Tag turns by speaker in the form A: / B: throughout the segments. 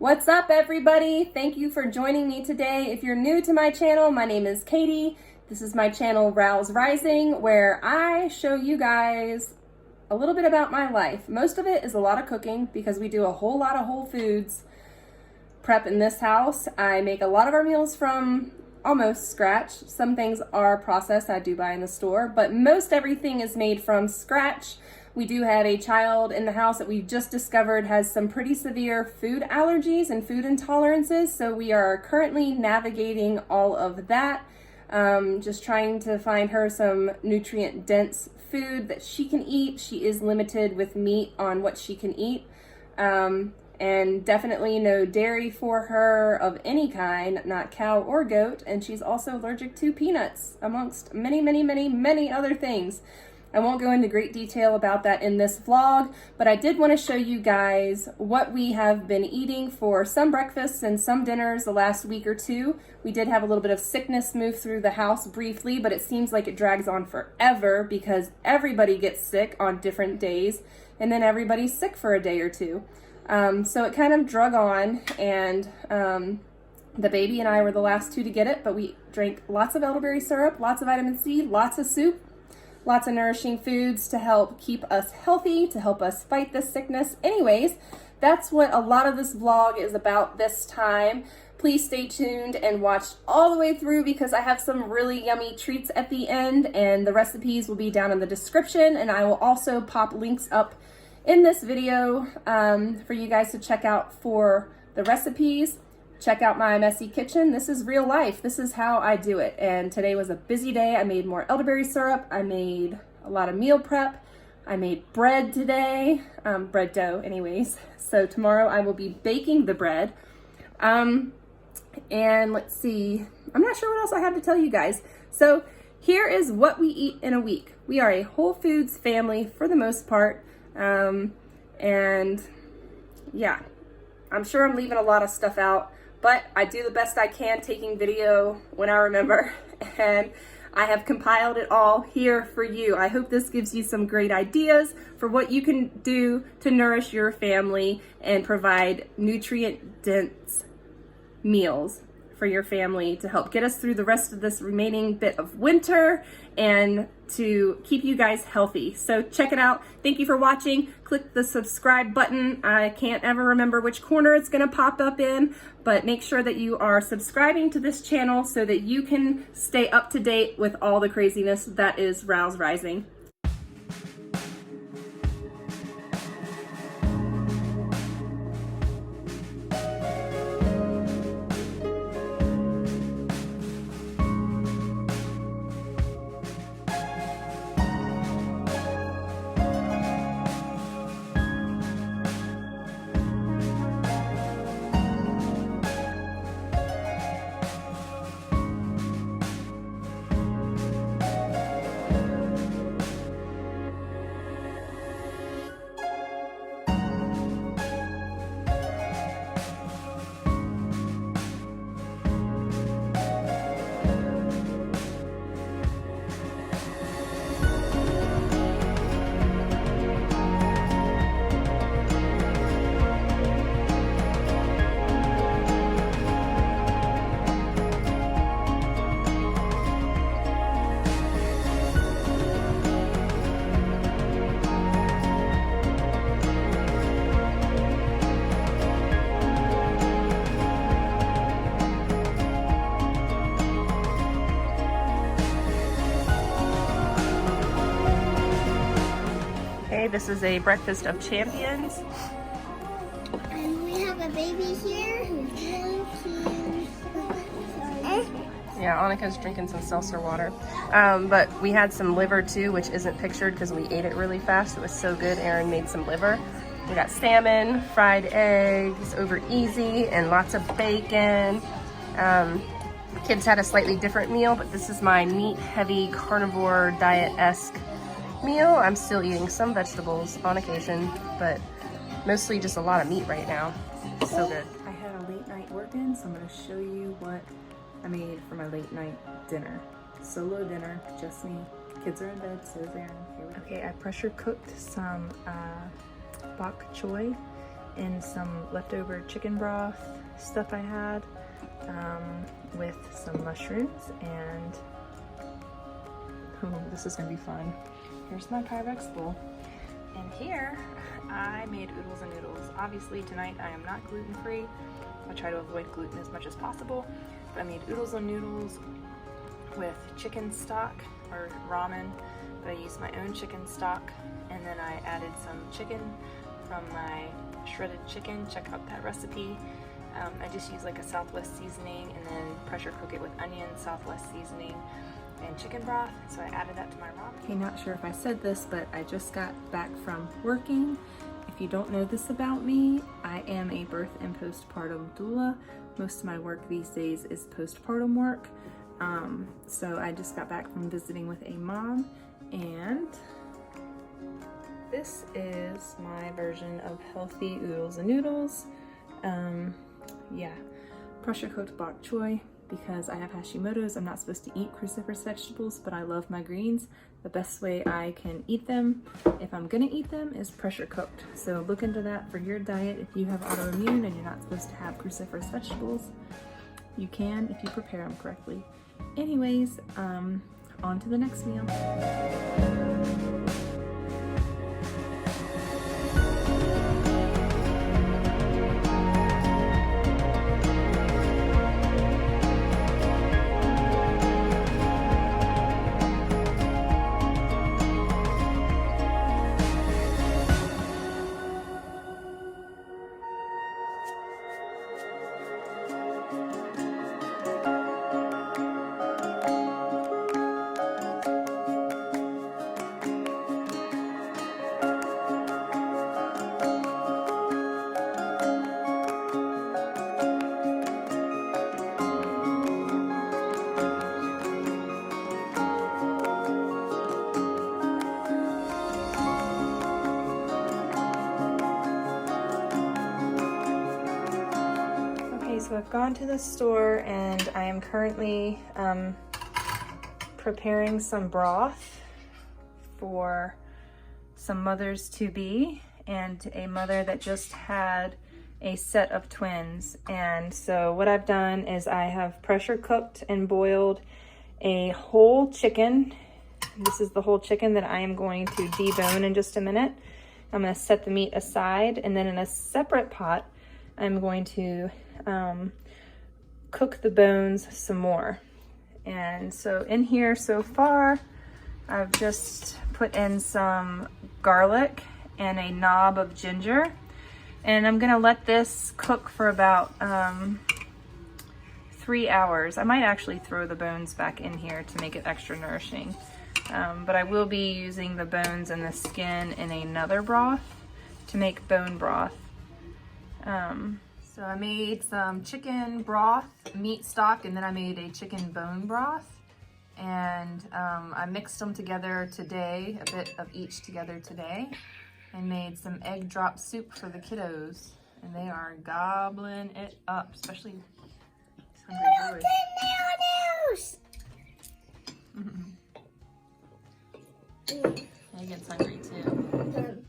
A: What's up, everybody? Thank you for joining me today. If you're new to my channel, my name is Katie. This is my channel, Rouse Rising, where I show you guys a little bit about my life. Most of it is a lot of cooking because we do a whole lot of whole foods prep in this house. I make a lot of our meals from almost scratch. Some things are processed, I do buy in the store, but most everything is made from scratch. We do have a child in the house that we just discovered has some pretty severe food allergies and food intolerances, so we are currently navigating all of that. Just trying to find her some nutrient-dense food that she can eat. She is limited with meat on what she can eat, and definitely no dairy for her of any kind, not cow or goat, and she's also allergic to peanuts, amongst many other things. I won't go into great detail about that in this vlog, but I did want to show you guys what we have been eating for some breakfasts and some dinners the last week or two. We did have a little bit of sickness move through the house briefly, but it seems like it drags on forever because everybody gets sick on different days, and then everybody's sick for a day or two. So it kind of drug on, and the baby and I were the last two to get it, but we drank lots of elderberry syrup, lots of vitamin C, lots of soup, lots of nourishing foods to help keep us healthy, to help us fight this sickness. Anyways, that's what a lot of this vlog is about this time. Please stay tuned and watch all the way through because I have some really yummy treats at the end, and the recipes will be down in the description, and I will also pop links up in this video for you guys to check out for the recipes. Check out my messy kitchen. This is real life. This is how I do it. And today was a busy day. I made more elderberry syrup. I made a lot of meal prep. I made bread today, bread dough anyways. So tomorrow I will be baking the bread. And let's see, I'm not sure what else I have to tell you guys. So here is what we eat in a week. We are a whole foods family for the most part. And yeah, I'm sure I'm leaving a lot of stuff out, but I do the best I can taking video when I remember, and I have compiled it all here for you. I hope this gives you some great ideas for what you can do to nourish your family and provide nutrient-dense meals for your family to help get us through the rest of this remaining bit of winter and to keep you guys healthy. So check it out. Thank you for watching. Click the subscribe button. I can't ever remember which corner it's going to pop up in, but make sure that you are subscribing to this channel so that you can stay up to date with all the craziness that is Rouse Rising. This is a breakfast of champions.
B: And we have a baby here who's really cute.
A: Yeah, Annika's drinking some seltzer water. But we had some liver too, which isn't pictured because we ate it really fast. It was so good. Erin made some liver. We got salmon, fried eggs over easy, and lots of bacon. Kids had a slightly different meal, but this is my meat-heavy carnivore diet-esque meal. I'm still eating some vegetables on occasion, but mostly just a lot of meat right now. So good. I had a late night work-in, so I'm going to show you what I made for my late night dinner. Solo dinner, just me. Kids are in bed, so is Erin. Okay, I pressure cooked some bok choy
C: in some leftover chicken broth stuff I had with some mushrooms, and oh, this is gonna be fun. Here's my Pyrex bowl. And here I made oodles and noodles. Obviously tonight I am not gluten-free. I try to avoid gluten as much as possible, but I made oodles and noodles with chicken stock or ramen, but I used my own chicken stock, and then I added some chicken from my shredded chicken. Check out that recipe. I just use like a Southwest seasoning and then pressure cook it with onion, Southwest seasoning, and chicken broth. So I added that to my ramen.
A: Okay, not sure if I said this, but I just got back from working. If you don't know this about me, I am a birth and postpartum doula. Most of my work these days is postpartum work. So I just got back from visiting with a mom, and this is my version of healthy oodles and noodles. Yeah, pressure cooked bok choy because I have Hashimoto's. I'm not supposed to eat cruciferous vegetables, but I love my greens. The best way I can eat them, if I'm gonna eat them, is pressure cooked. So look into that for your diet. If you have autoimmune and you're not supposed to have cruciferous vegetables, you can if you prepare them correctly. Anyways, on to the next meal. So I've gone to the store and I am currently preparing some broth for some mothers to be and a mother that just had a set of twins. And so what I've done is I have pressure cooked and boiled a whole chicken. This is the whole chicken that I am going to debone in just a minute. I'm going to set the meat aside, and then in a separate pot I'm going to cook the bones some more. And so in here so far, I've just put in some garlic and a knob of ginger, and I'm gonna let this cook for about 3 hours. I might actually throw the bones back in here to make it extra nourishing, but I will be using the bones and the skin in another broth to make bone broth. So I made some chicken broth, meat stock, and then I made a chicken bone broth. And I mixed them together today, a bit of each together today, and made some egg drop soup for the kiddos. And they are gobbling it up, especially hungry boys. He gets hungry too.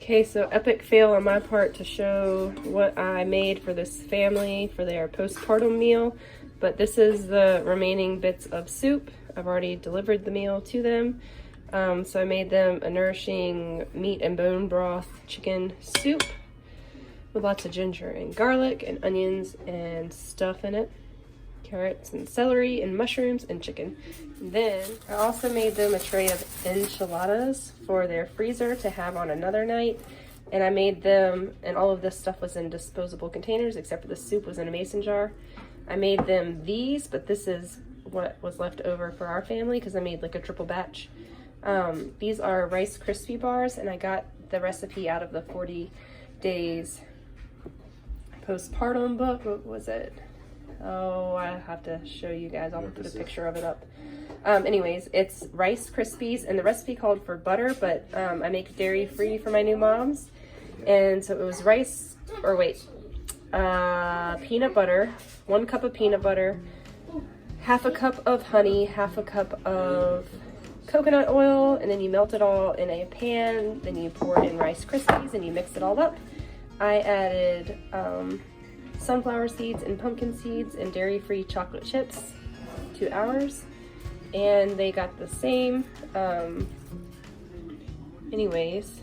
A: Okay, so epic fail on my part to show what I made for this family for their postpartum meal, but this is the remaining bits of soup. I've already delivered the meal to them. So I made them a nourishing meat and bone broth chicken soup with lots of ginger and garlic and onions and stuff in it. Carrots and celery and mushrooms and chicken. And then I also made them a tray of enchiladas for their freezer to have on another night. And I made them, and all of this stuff was in disposable containers except for the soup was in a mason jar. I made them these, but this is what was left over for our family because I made like a triple batch. These are Rice Krispie bars, and I got the recipe out of the 40 days postpartum book. What was it? Oh, I have to show you guys. I'll put a picture of it up. Anyways, it's Rice Krispies, and the recipe called for butter, but I make dairy free for my new moms. And so it was peanut butter, 1 cup of peanut butter, half a cup of honey, half a cup of coconut oil, and then you melt it all in a pan. Then you pour in Rice Krispies and you mix it all up. I added sunflower seeds and pumpkin seeds and dairy-free chocolate chips to ours, and they got the same. Anyways,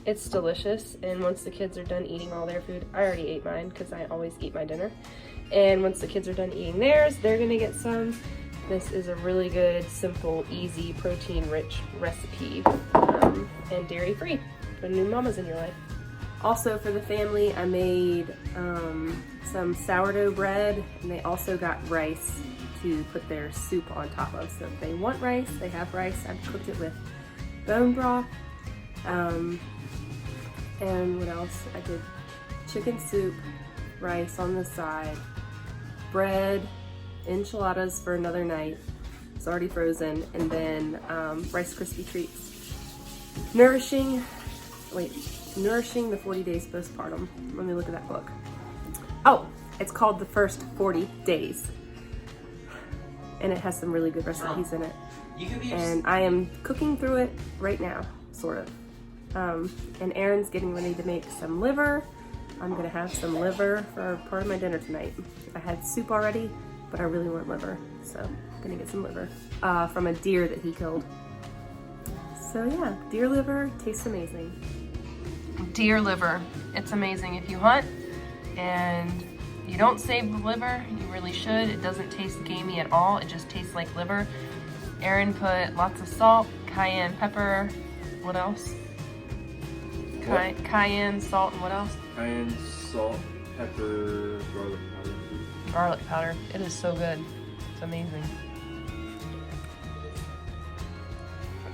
A: it's delicious, and once the kids are done eating all their food, I already ate mine because I always eat my dinner, and once the kids are done eating theirs, they're gonna get some. This is a really good, simple, easy, protein-rich recipe, and dairy-free for new mamas in your life. Also for the family, I made some sourdough bread, and they also got rice to put their soup on top of. So if they want rice, they have rice. I've cooked it with bone broth. And what else? I did chicken soup, rice on the side, bread, enchiladas for another night. It's already frozen. And then Rice Krispie treats. Nourishing the 40 days postpartum. Let me look at that book. Oh, it's called The First 40 Days. And it has some really good recipes in it. And I am cooking through it right now, sort of. And Aaron's getting ready to make some liver. I'm gonna have some liver for part of my dinner tonight. I had soup already, but I really want liver, so I'm gonna get some liver from a deer that he killed. So yeah, deer liver tastes amazing. Deer liver, it's amazing. If you hunt and you don't save the liver, you really should. It doesn't taste gamey at all. It just tastes like liver. Aaron put lots of salt, cayenne pepper, what else? Cayenne, salt, and what else? Cayenne, salt, pepper, garlic powder. Garlic powder. It is so good. It's amazing.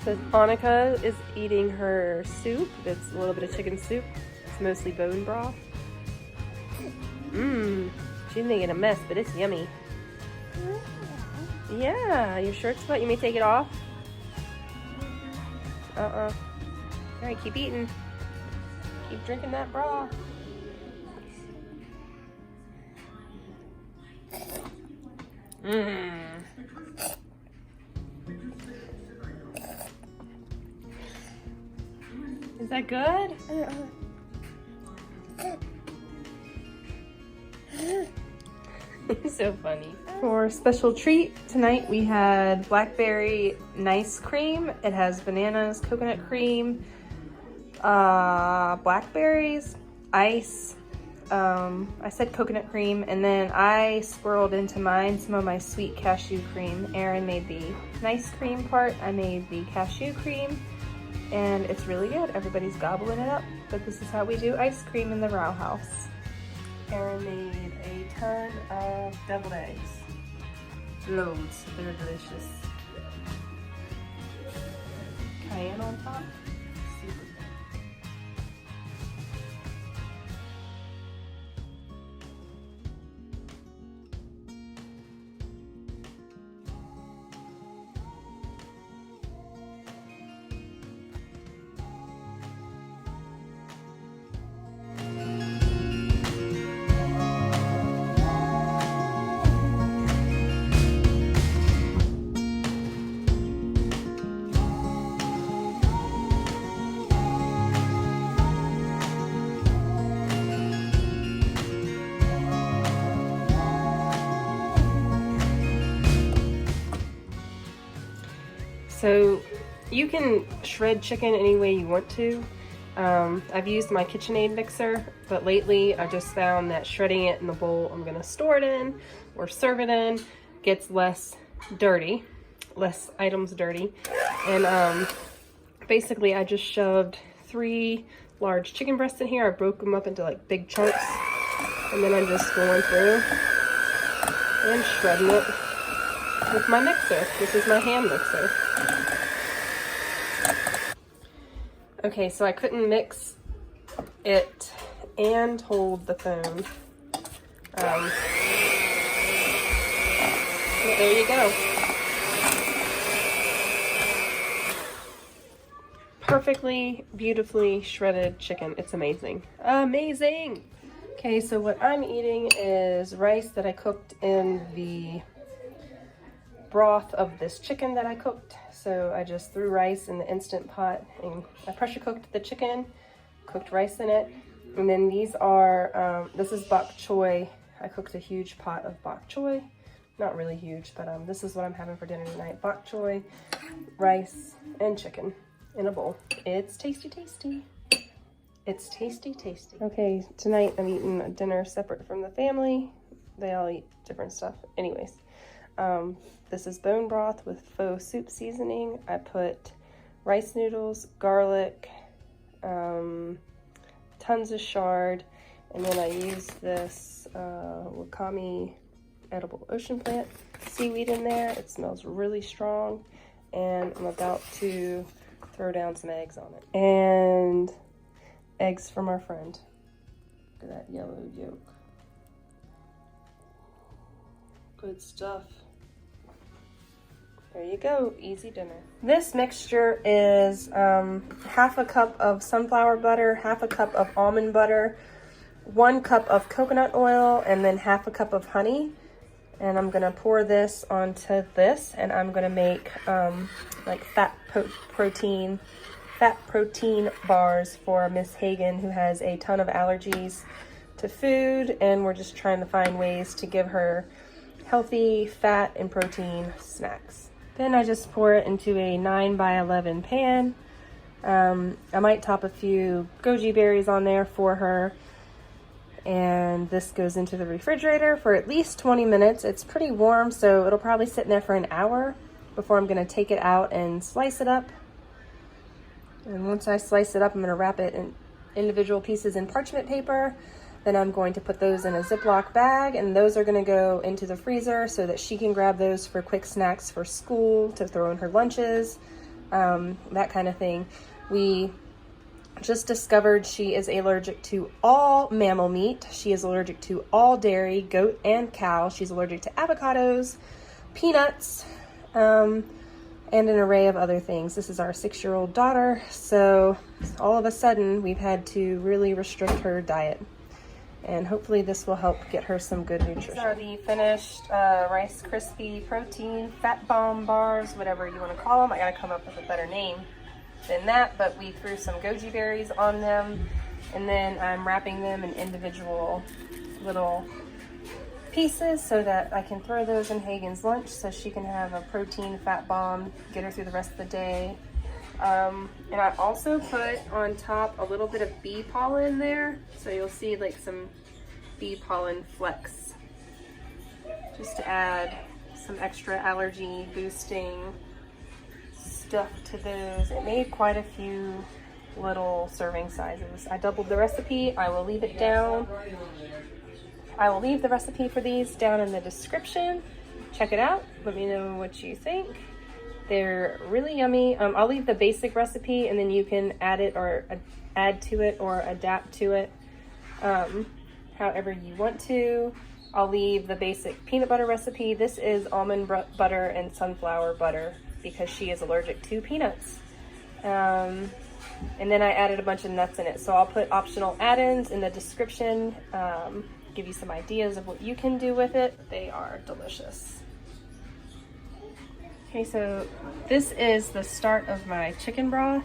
A: So Annika is eating her soup. It's a little bit of chicken soup. It's mostly bone broth. She's making a mess, but it's yummy. Yeah, your shirt's wet. You may take it off. All right, keep eating. Keep drinking that broth. Is that good? So funny. For a special treat tonight, we had blackberry nice cream. It has bananas, coconut cream, blackberries, ice. I said coconut cream, and then I swirled into mine some of my sweet cashew cream. Aaron made the nice cream part. I made the cashew cream, and it's really good. Everybody's gobbling it up, but this is how we do ice cream in the Row House. Aaron made a ton of deviled eggs. Loads. They're delicious. Cayenne on top. Super good. So you can shred chicken any way you want to. I've used my KitchenAid mixer, but lately I just found that shredding it in the bowl I'm gonna store it in or serve it in gets less dirty, less items dirty. And basically I just shoved 3 large chicken breasts in here. I broke them up into like big chunks, and then I'm just going through and shredding it with my mixer. This is my hand mixer. Okay, so I couldn't mix it and hold the phone. Well, there you go. Perfectly, beautifully shredded chicken. It's amazing. Amazing! Okay, so what I'm eating is rice that I cooked in the broth of this chicken that I cooked. So I just threw rice in the Instant Pot and I pressure cooked the chicken, cooked rice in it. And then these are, this is bok choy. I cooked a huge pot of bok choy. Not really huge, but this is what I'm having for dinner tonight. Bok choy, rice, and chicken in a bowl. It's tasty, tasty. It's tasty, tasty. Okay, tonight I'm eating a dinner separate from the family. They all eat different stuff. Anyways, this is bone broth with faux soup seasoning. I put rice noodles, garlic, tons of chard, and then I use this wakame edible ocean plant seaweed in there. It smells really strong, and I'm about to throw down some eggs on it. And eggs from our friend. Look at that yellow yolk. Good stuff. There you go, easy dinner. This mixture is half a cup of sunflower butter, half a cup of almond butter, 1 cup of coconut oil, and then half a cup of honey. And I'm gonna pour this onto this, and I'm gonna make like fat protein bars for Miss Hagen, who has a ton of allergies to food, and we're just trying to find ways to give her healthy fat and protein snacks. Then I just pour it into a 9x11 pan. I might top a few goji berries on there for her. And this goes into the refrigerator for at least 20 minutes. It's pretty warm, so it'll probably sit in there for an hour before I'm gonna take it out and slice it up. And once I slice it up, I'm gonna wrap it in individual pieces in parchment paper. Then I'm going to put those in a Ziploc bag, and those are gonna go into the freezer so that she can grab those for quick snacks for school, to throw in her lunches, that kind of thing. We just discovered she is allergic to all mammal meat. She is allergic to all dairy, goat and cow. She's allergic to avocados, peanuts, and an array of other things. This is our 6-year-old daughter, so all of a sudden we've had to really restrict her diet. And hopefully this will help get her some good nutrition. These are the finished Rice Krispie protein fat bomb bars, whatever you want to call them. I gotta come up with a better name than that, but we threw some goji berries on them, and then I'm wrapping them in individual little pieces so that I can throw those in Hagen's lunch so she can have a protein fat bomb, get her through the rest of the day. And I also put on top a little bit of bee pollen there, so you'll see like some bee pollen flecks, just to add some extra allergy boosting stuff to those. It made quite a few little serving sizes. I doubled the recipe. I will leave it down. I will leave the recipe for these down in the description. Check it out. Let me know what you think. They're really yummy. I'll leave the basic recipe, and then you can add it or add to it or adapt to it however you want to. I'll leave the basic peanut butter recipe. This is almond butter and sunflower butter because she is allergic to peanuts. And then I added a bunch of nuts in it. So I'll put optional add-ins in the description, give you some ideas of what you can do with it. They are delicious. Okay, so this is the start of my chicken broth.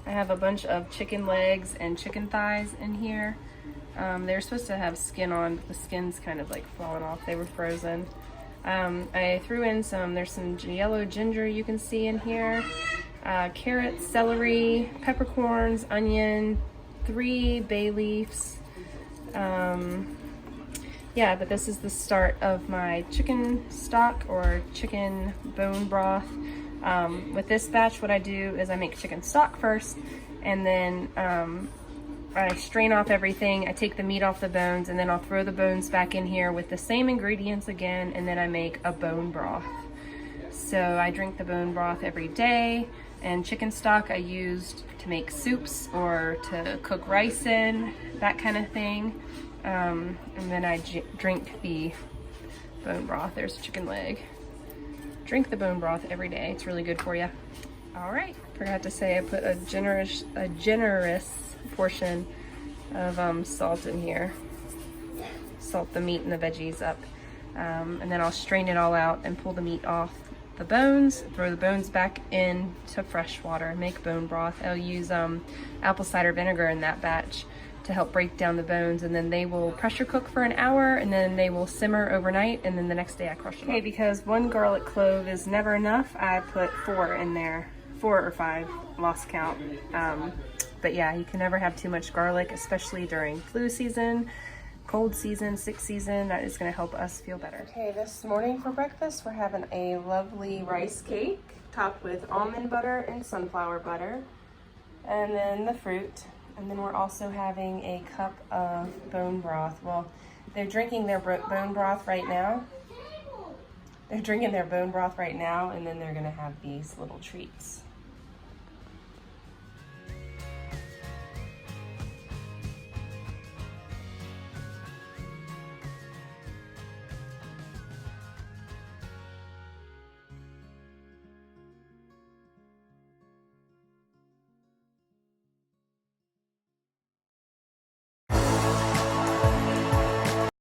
A: I have a bunch of chicken legs and chicken thighs in here. They're supposed to have skin on, but the skin's kind of like falling off. They were frozen. I threw in there's some yellow ginger you can see in here, carrots, celery, peppercorns, onion, 3 bay leaves. Yeah, but this is the start of my chicken stock or chicken bone broth. With this batch, what I do is I make chicken stock first, and then I strain off everything. I take the meat off the bones, and then I'll throw the bones back in here with the same ingredients again, and then I make a bone broth. So I drink the bone broth every day, and chicken stock I used to make soups or to cook rice in, that kind of thing. And then I drink the bone broth. There's a chicken leg. drink the bone broth every day. It's really good for you. All right, forgot to say I put a generous portion of salt in here. Salt the meat and the veggies up. And then I'll strain it all out and pull the meat off the bones, throw the bones back into fresh water, make bone broth. I'll use apple cider vinegar in that batch to help break down the bones, and then they will pressure cook for an hour, and then they will simmer overnight, and then the next day I crush them. Okay, because one garlic clove is never enough, I put 4 in there. 4 or 5, lost count. But yeah, you can never have too much garlic, especially during flu season, cold season, sick season. That is going to help us feel better. Okay, this morning for breakfast we're having a lovely rice cake topped with almond butter and sunflower butter, and then the fruit. And then we're also having a cup of bone broth. Well, they're drinking their bone broth right now. They're drinking their bone broth right now, and then they're gonna have these little treats.